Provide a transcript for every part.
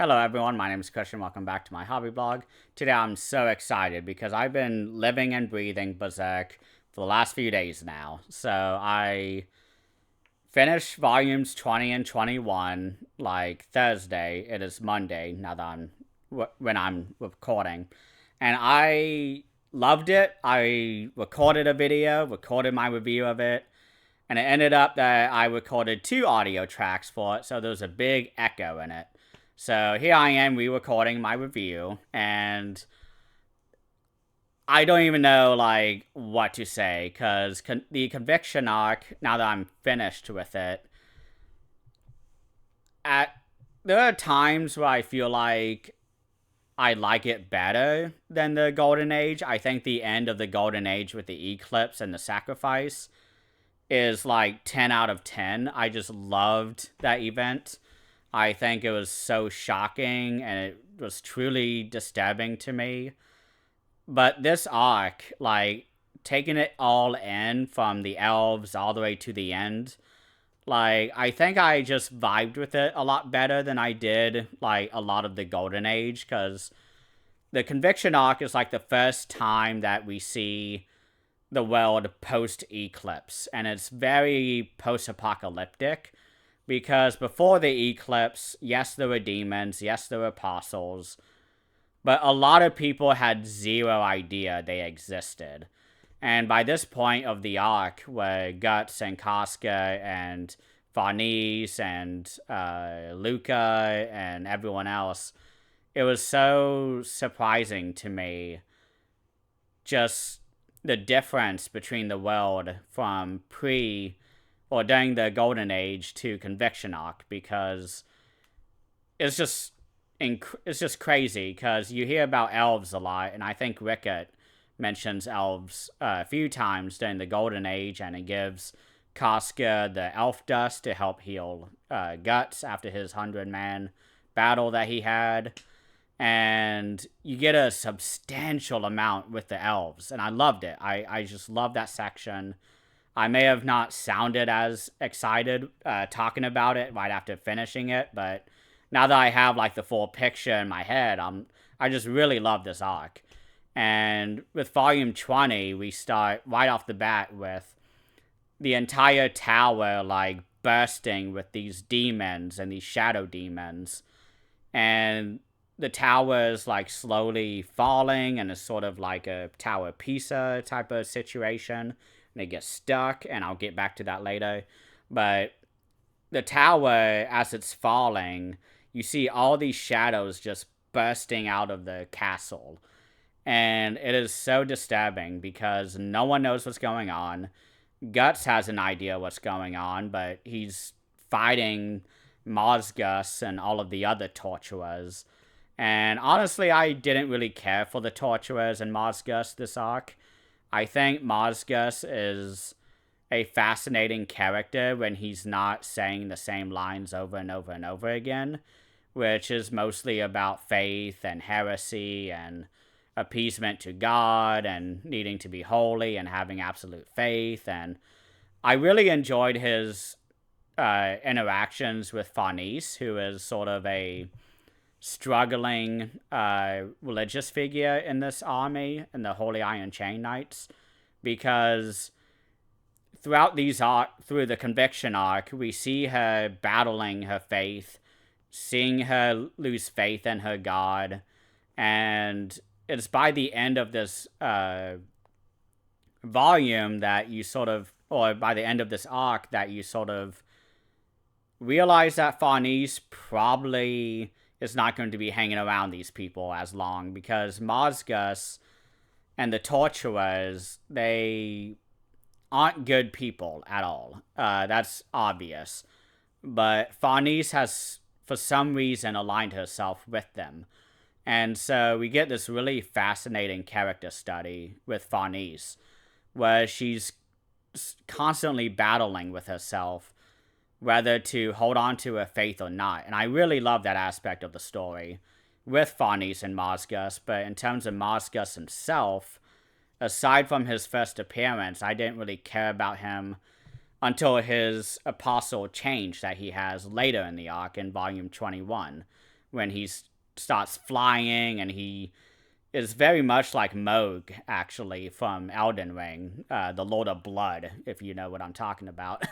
Hello everyone, my name is Christian. Welcome back to my hobby blog. Today I'm so excited because I've been living and breathing Berserk for the last few days now. So I finished volumes 20 and 21 like Thursday. It is Monday now that when I'm recording. And I loved it. I recorded a video, recorded my review of it. And it ended up that I recorded 2 audio tracks for it, so there was a big echo in it. So here I am re-recording my review, and I don't even know, what to say, because the conviction arc, now that I'm finished with it, there are times where I feel like I like it better than the Golden Age. I think the end of the Golden Age with the Eclipse and the Sacrifice is like 10 out of 10. I just loved that event. I think it was so shocking and it was truly disturbing to me. But this arc, taking it all in from the elves all the way to the end, I think I just vibed with it a lot better than I did, a lot of the Golden Age, because the Conviction arc is, the first time that we see the world post-eclipse, and it's very post-apocalyptic, because before the eclipse, yes, there were demons, yes, there were apostles, but a lot of people had zero idea they existed. And by this point of the arc, where Guts and Casca and Farnese and Luca and everyone else, it was so surprising to me just the difference between the world from during the Golden Age to Conviction arc, because it's just crazy, because you hear about elves a lot, and I think Rickett mentions elves a few times during the Golden Age, and it gives Casca the elf dust to help heal Guts after his 100-man battle that he had. And you get a substantial amount with the elves, and I loved it. I just love that section. I may have not sounded as excited talking about it right after finishing it, but now that I have the full picture in my head, I just really love this arc. And with volume 20, we start right off the bat with the entire tower bursting with these demons and these shadow demons, and the tower is slowly falling, and it's sort of like a Tower Pisa type of situation, and it gets stuck, and I'll get back to that later. But the tower, as it's falling, you see all these shadows just bursting out of the castle, and it is so disturbing because no one knows what's going on. Guts has an idea what's going on, but he's fighting Mozgus and all of the other torturers. And honestly, I didn't really care for the torturers and Mozgus this arc. I think Mozgus is a fascinating character when he's not saying the same lines over and over and over again, which is mostly about faith and heresy and appeasement to God and needing to be holy and having absolute faith. And I really enjoyed his interactions with Farnese, who is sort of a struggling religious figure in this army, in the Holy Iron Chain Knights, because throughout through the Conviction arc, we see her battling her faith, seeing her lose faith in her God, and it's by the end of this volume that you sort of, or by the end of this arc, that you sort of realize that Farnese probably is not going to be hanging around these people as long, because Mozgus and the torturers, they aren't good people at all. That's obvious. But Farnese has, for some reason, aligned herself with them. And so we get this really fascinating character study with Farnese, where she's constantly battling with herself whether to hold on to her faith or not. And I really love that aspect of the story with Farnese and Mozgus. But in terms of Mozgus himself, aside from his first appearance, I didn't really care about him until his apostle change that he has later in the arc in volume 21, when he starts flying, and he is very much like Moog, actually, from Elden Ring, the Lord of Blood, if you know what I'm talking about.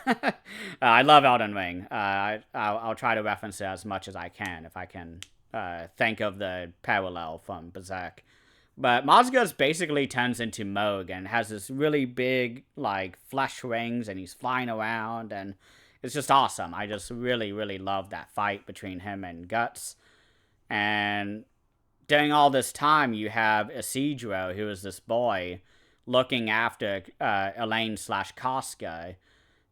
I love Elden Ring. I'll try to reference it as much as I can, if I can think of the parallel from Berserk. But Mazgus basically turns into Moog and has this really big, like, flesh wings, and he's flying around, and it's just awesome. I just really, really love that fight between him and Guts. And during all this time, you have Isidro, who is this boy, looking after Elaine / Casca.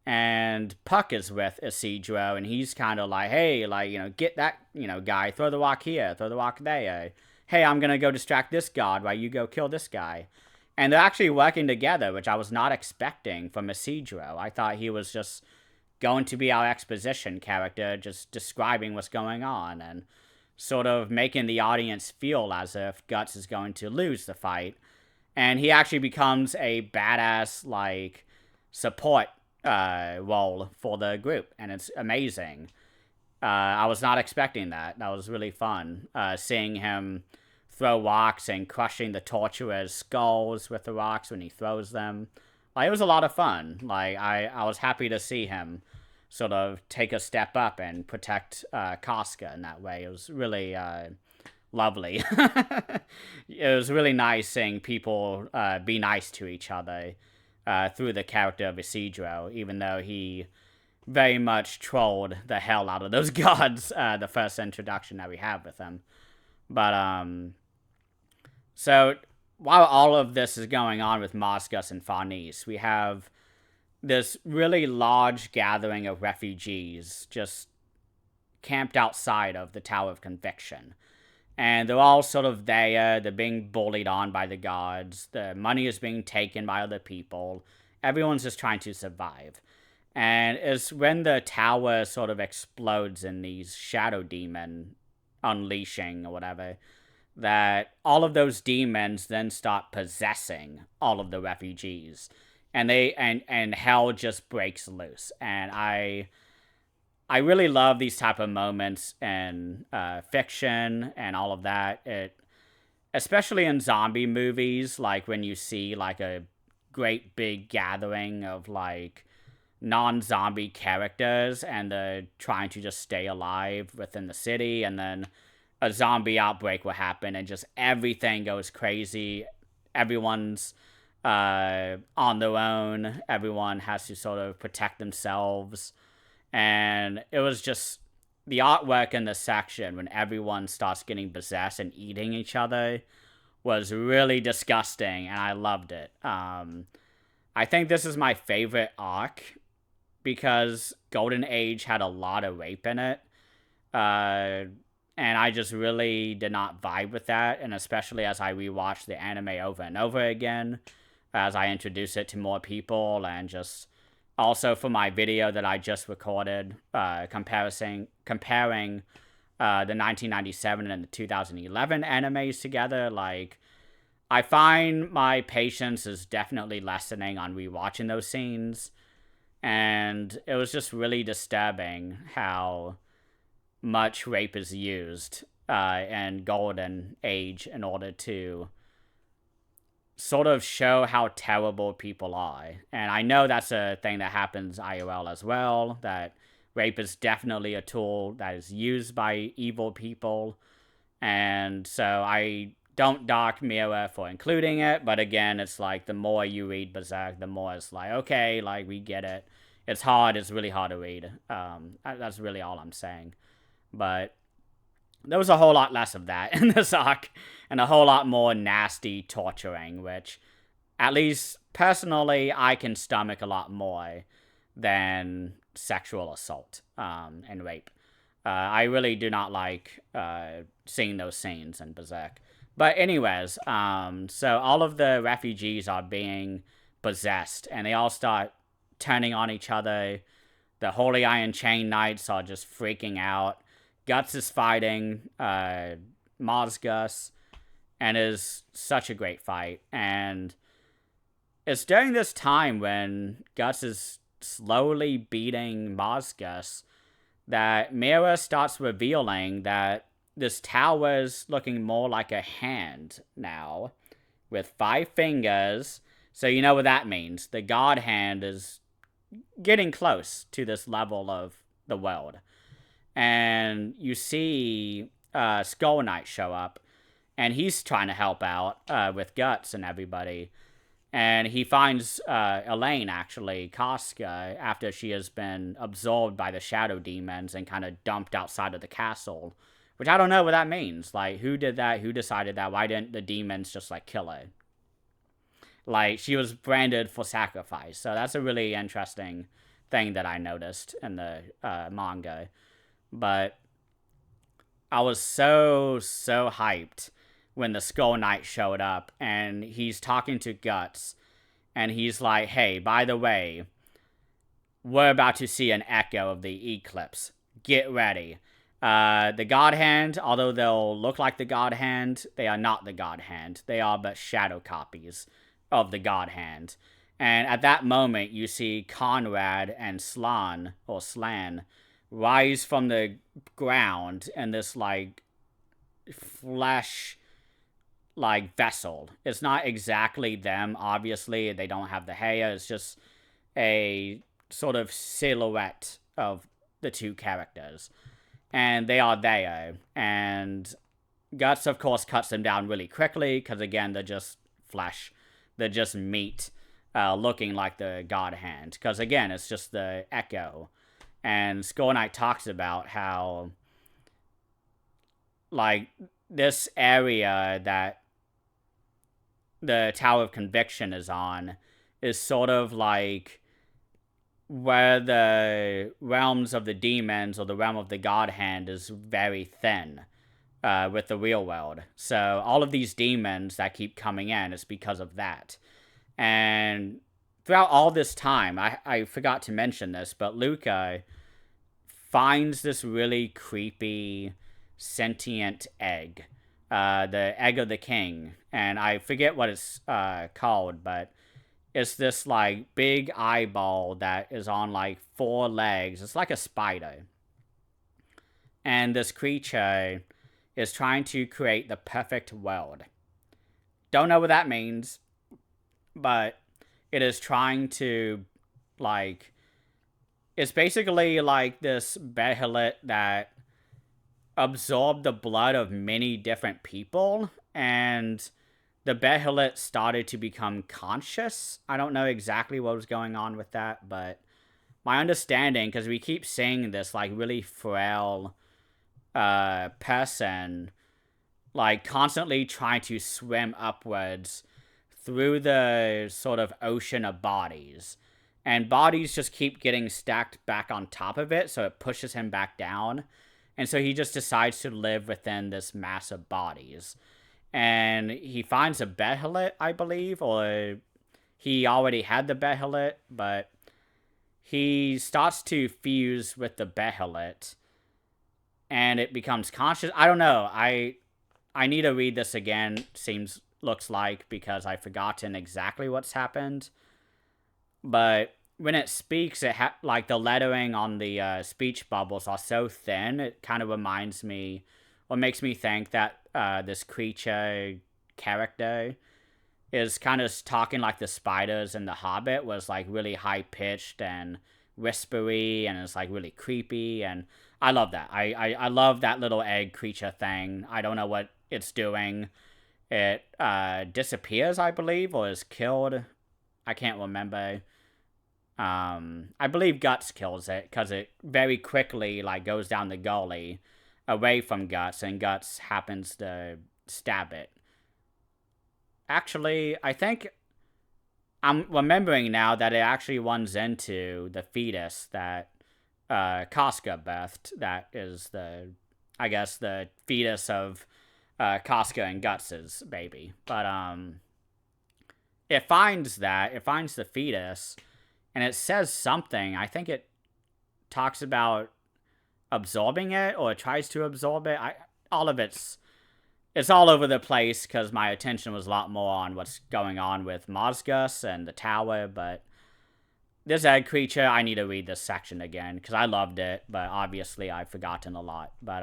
And Puck is with Isidro, and he's kind of like, hey, like, get that, guy, throw the rock here, throw the rock there. Hey, I'm going to go distract this god while you go kill this guy. And they're actually working together, which I was not expecting from Isidro. I thought he was just going to be our exposition character, just describing what's going on, and sort of making the audience feel as if Guts is going to lose the fight. And he actually becomes a badass, like, support role for the group, and it's amazing. I was not expecting that. That was really fun, seeing him throw rocks and crushing the torturers' skulls with the rocks when he throws them. Like, it was a lot of fun. Like, I was happy to see him sort of take a step up and protect Casca in that way. It was really lovely. It was really nice seeing people be nice to each other through the character of Isidro, even though he very much trolled the hell out of those gods, the first introduction that we have with him. But, so, while all of this is going on with Mazgus and Farnese, we have this really large gathering of refugees just camped outside of the Tower of Conviction. And they're all sort of there, they're being bullied on by the gods, the money is being taken by other people, everyone's just trying to survive. And it's when the tower sort of explodes in these shadow demon unleashing or whatever, that all of those demons then start possessing all of the refugees. And and hell just breaks loose. And I really love these type of moments in fiction and all of that. Especially in zombie movies, like when you see like a great big gathering of like non-zombie characters and they're trying to just stay alive within the city, and then a zombie outbreak will happen and just everything goes crazy. Everyone's on their own. Everyone has to sort of protect themselves. And it was just the artwork in this section when everyone starts getting possessed and eating each other was really disgusting, and I loved it. I think this is my favorite arc because Golden Age had a lot of rape in it. And I just really did not vibe with that, and especially as I rewatched the anime over and over again, as I introduce it to more people, and just also for my video that I just recorded, comparing the 1997 and the 2011 animes together. Like, I find my patience is definitely lessening on rewatching those scenes, and it was just really disturbing how much rape is used in Golden Age in order to sort of show how terrible people are. And I know that's a thing that happens IRL as well, that rape is definitely a tool that is used by evil people. And so I don't dock Miura for including it, but again, it's like the more you read Berserk, the more it's like, okay, like, we get it. It's hard, it's really hard to read. That's really all I'm saying. But there was a whole lot less of that in this arc, and a whole lot more nasty torturing, which, at least personally, I can stomach a lot more than sexual assault and rape. I really do not like seeing those scenes in Berserk. But anyways, so all of the refugees are being possessed, and they all start turning on each other. The Holy Iron Chain Knights are just freaking out. Guts is fighting Mazgus, and is such a great fight. And it's during this time when Guts is slowly beating Mazgus that Miura starts revealing that this tower's looking more like a hand now, with 5 fingers. So you know what that means. The god hand is getting close to this level of the world. And you see Skull Knight show up, and he's trying to help out with Guts and everybody. And he finds Elaine, actually, Casca, after she has been absorbed by the shadow demons and kind of dumped outside of the castle. Which I don't know what that means. Like, who did that? Who decided that? Why didn't the demons just, like, kill her? Like, she was branded for sacrifice. So that's a really interesting thing that I noticed in the manga. But I was so hyped when the Skull Knight showed up, and he's talking to Guts, and he's like, hey, by the way, we're about to see an echo of the eclipse. Get ready. The God Hand, although they'll look like the God Hand, they are not the God Hand. They are but shadow copies of the God Hand. And at that moment, you see Conrad and Slan rise from the ground in this, like, flesh, like, vessel. It's not exactly them, obviously. They don't have the hair. It's just a sort of silhouette of the two characters. And they are there. And Guts, of course, cuts them down really quickly, because, again, they're just flesh. They're just meat, looking like the God Hand. Because, again, it's just the echo. And Skull Knight talks about how, like, this area that the Tower of Conviction is on is sort of like where the realms of the demons or the realm of the God Hand is very thin with the real world. So all of these demons that keep coming in is because of that. And throughout all this time, I forgot to mention this, but Luca finds this really creepy sentient egg. The Egg of the King. And I forget what it's called, but it's this, like, big eyeball that is on, like, 4 legs. It's like a spider. And this creature is trying to create the perfect world. Don't know what that means, but it is trying to, like, it's basically like this behelit that absorbed the blood of many different people, and the behelit started to become conscious. I don't know exactly what was going on with that, but my understanding, because we keep seeing this, like, really frail person, like, constantly trying to swim upwards through the sort of ocean of bodies. And bodies just keep getting stacked back on top of it, so it pushes him back down. And so he just decides to live within this mass of bodies. And he finds a behelit, I believe, or he already had the behelit, but he starts to fuse with the behelit, and it becomes conscious. I don't know. I need to read this again, looks like, because I've forgotten exactly what's happened. But when it speaks, like, the lettering on the speech bubbles are so thin, it kind of reminds me, or makes me think that this creature character is kind of talking like the spiders in The Hobbit, was, like, really high-pitched and whispery, and it's, like, really creepy, and I love that. I love that little egg creature thing. I don't know what it's doing. It disappears, I believe, or is killed. I can't remember. I believe Guts kills it, because it very quickly, like, goes down the gully away from Guts, and Guts happens to stab it. Actually, I think I'm remembering now that it actually runs into the fetus that Casca birthed. That is I guess, the fetus of Casca and Guts' baby. But it finds the fetus, and it says something. I think it talks about absorbing it, or it tries to absorb it. All of it's all over the place, because my attention was a lot more on what's going on with Mozgus and the tower, but this egg creature, I need to read this section again, because I loved it, but obviously I've forgotten a lot. But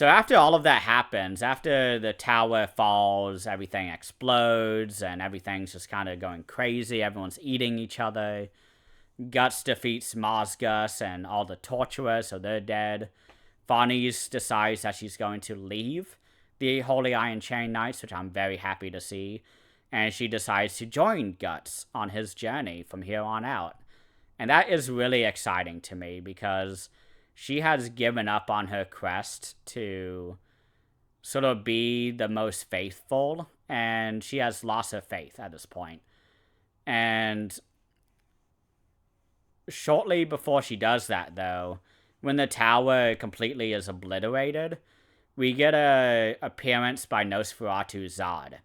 So after all of that happens, after the tower falls, everything explodes, and everything's just kind of going crazy. Everyone's eating each other. Guts defeats Mazgus and all the torturers, so they're dead. Farnese decides that she's going to leave the Holy Iron Chain Knights, which I'm very happy to see. And she decides to join Guts on his journey from here on out. And that is really exciting to me because she has given up on her quest to sort of be the most faithful, and she has lost her faith at this point. And shortly before she does that, though, when the tower completely is obliterated, we get a appearance by Nosferatu Zod.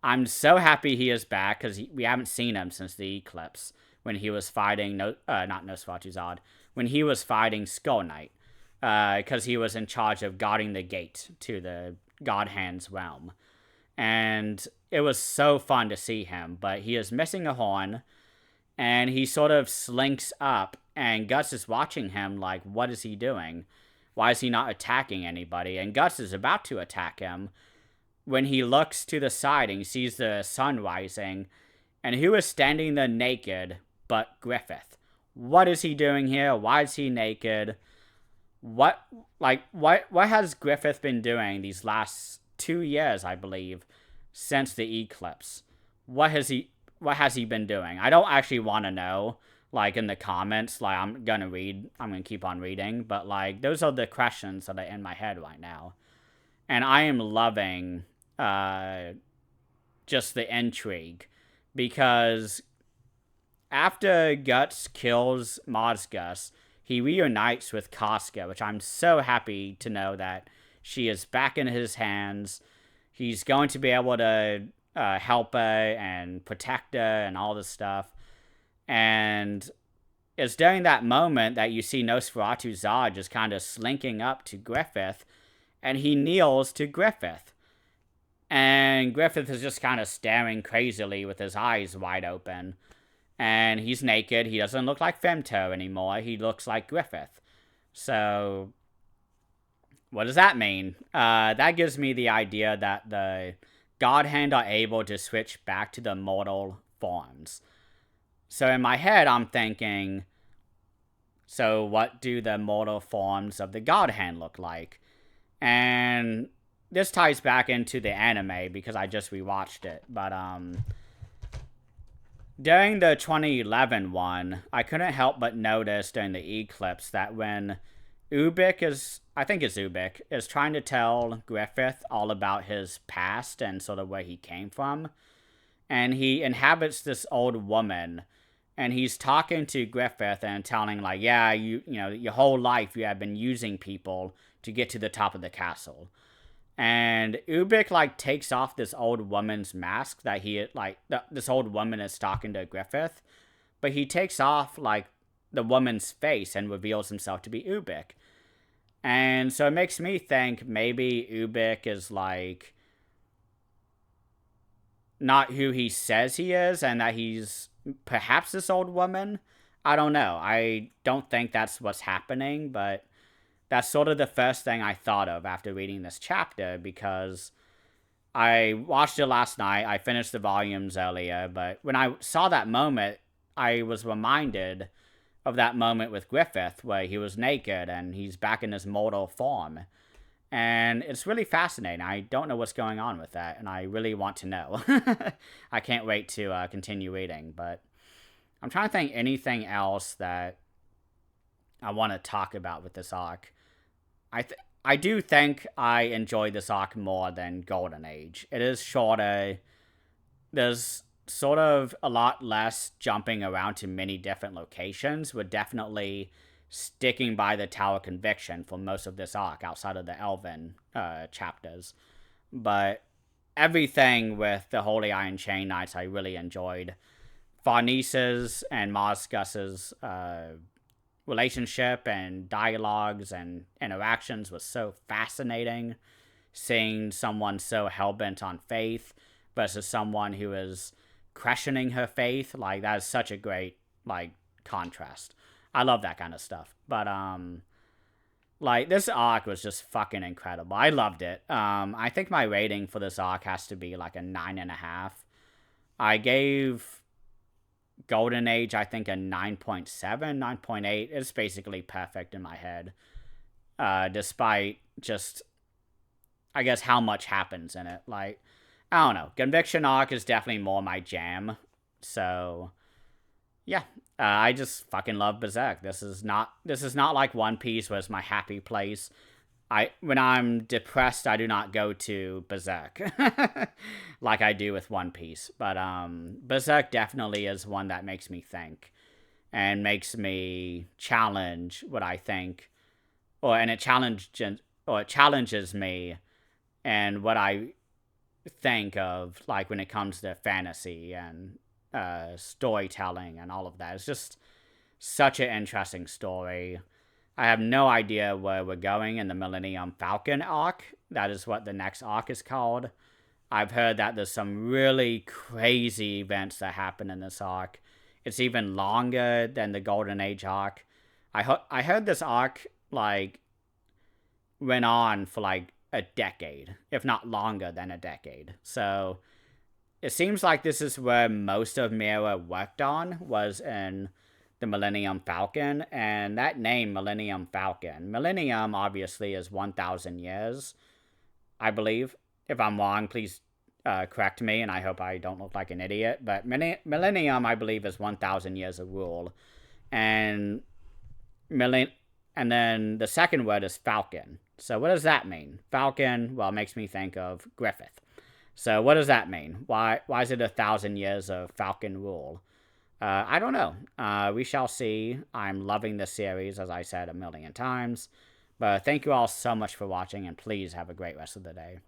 I'm so happy he is back because we haven't seen him since the eclipse when he was fighting not Nosferatu Zod, when he was fighting Skull Knight, because he was in charge of guarding the gate to the God Hand's realm. And it was so fun to see him, but he is missing a horn, and he sort of slinks up, and Guts is watching him like, what is he doing? Why is he not attacking anybody? And Guts is about to attack him when he looks to the side and he sees the sun rising, and who is standing there naked but Griffith? What is he doing here? Why is he naked? What has Griffith been doing these last 2 years, I believe, since the eclipse? What has he been doing? I don't actually want to know, like, in the comments. Like, I'm gonna keep on reading, but like, those are the questions that are in my head right now. And I am loving just the intrigue, because after Guts kills Mazgus, he reunites with Casca, which I'm so happy to know that she is back in his hands. He's going to be able to help her and protect her and all this stuff. And it's during that moment that you see Nosferatu Zod just kind of slinking up to Griffith, and he kneels to Griffith. And Griffith is just kind of staring crazily with his eyes wide open. And he's naked. He doesn't look like Femto anymore. He looks like Griffith. So, what does that mean? That gives me the idea that the God Hand are able to switch back to the mortal forms. So in my head, I'm thinking, so what do the mortal forms of the God Hand look like? And this ties back into the anime because I just rewatched it. But during the 2011 one, I couldn't help but notice during the eclipse that when Ubik is trying to tell Griffith all about his past and sort of where he came from, and he inhabits this old woman, and he's talking to Griffith and telling, like, yeah, you know, your whole life you have been using people to get to the top of the castle. And Ubik, like, takes off this old woman's mask that this old woman is talking to Griffith, but he takes off, like, the woman's face and reveals himself to be Ubik. And so it makes me think maybe Ubik is, like, not who he says he is, and that he's perhaps this old woman. I don't know. I don't think that's what's happening, but that's sort of the first thing I thought of after reading this chapter, because I watched it last night. I finished the volumes earlier, but when I saw that moment, I was reminded of that moment with Griffith where he was naked and he's back in his mortal form. And it's really fascinating. I don't know what's going on with that, and I really want to know. I can't wait to continue reading, but I'm trying to think anything else that I want to talk about with this arc. I do think I enjoy this arc more than Golden Age. It is shorter. There's sort of a lot less jumping around to many different locations. We're definitely sticking by the Tower Conviction for most of this arc outside of the Elven chapters. But everything with the Holy Iron Chain Knights I really enjoyed. Farnese's and Mazgus's relationship and dialogues and interactions was so fascinating. Seeing someone so hell-bent on faith versus someone who is questioning her faith, like, that is such a great, like, contrast. I love that kind of stuff. But Like, this arc was just fucking incredible. I loved it. I think my rating for this arc has to be like a 9.5. I gave Golden Age, I think, a 9.7, 9.8. It's basically perfect in my head. Despite just, I guess, how much happens in it. Like, I don't know. Conviction arc is definitely more my jam. So, yeah. I just fucking love Berserk. This is not like One Piece was my happy place. When I'm depressed, I do not go to Berserk like I do with One Piece. But Berserk definitely is one that makes me think and makes me challenge what I think, it challenges me and what I think of, like when it comes to fantasy and storytelling and all of that. It's just such an interesting story. I have no idea where we're going in the Millennium Falcon arc. That is what the next arc is called. I've heard that there's some really crazy events that happen in this arc. It's even longer than the Golden Age arc. I heard this arc, like, went on for like a decade, if not longer than a decade. So it seems like this is where most of Miura worked on, was in the Millennium Falcon, and that name, Millennium Falcon. Millennium obviously is 1,000 years, I believe. If I'm wrong, please correct me, and I hope I don't look like an idiot. But Millennium, I believe, is 1,000 years of rule, and and then the second word is Falcon. So what does that mean? Falcon, well, it makes me think of Griffith. So what does that mean? Why is it 1,000 years of Falcon rule? I don't know. We shall see. I'm loving this series, as I said a million times. But thank you all so much for watching, and please have a great rest of the day.